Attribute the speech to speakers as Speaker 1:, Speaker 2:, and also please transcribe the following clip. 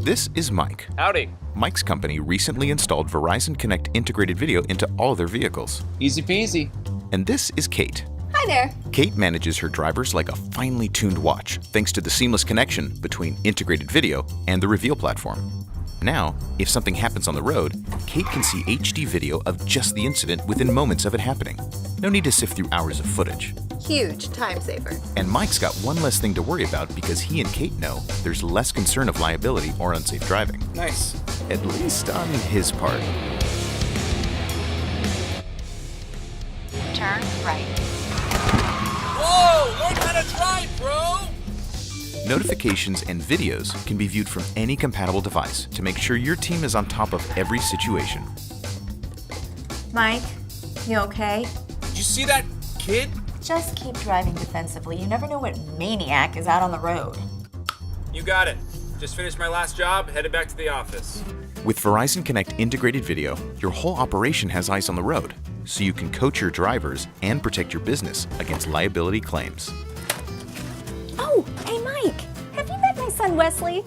Speaker 1: This is Mike.
Speaker 2: Howdy.
Speaker 1: Mike's company recently installed Verizon Connect integrated video into all their vehicles.
Speaker 2: Easy peasy.
Speaker 1: And this is Kate.
Speaker 3: Hi there.
Speaker 1: Kate manages her drivers like a finely tuned watch, thanks to the seamless connection between integrated video and the Reveal platform. Now, if something happens on the road, Kate can see HD video of just the incident within moments of it happening. No need to sift through hours of footage.
Speaker 3: Huge time saver.
Speaker 1: And Mike's got one less thing to worry about because he and Kate know there's less concern of liability or unsafe driving.
Speaker 2: Nice.
Speaker 1: At least on his part.
Speaker 4: Turn right.
Speaker 2: Whoa! Learn how to drive, bro!
Speaker 1: Notifications and videos can be viewed from any compatible device to make sure your team is on top of every situation.
Speaker 4: Mike, you okay?
Speaker 2: Did you see that kid?
Speaker 4: Just keep driving defensively. You never know what maniac is out on the road.
Speaker 2: You got it. Just finished my last job, headed back to the office.
Speaker 1: With Verizon Connect integrated video, your whole operation has eyes on the road, so you can coach your drivers and protect your business against liability claims.
Speaker 5: Oh, hey Mike, have you met my son Wesley?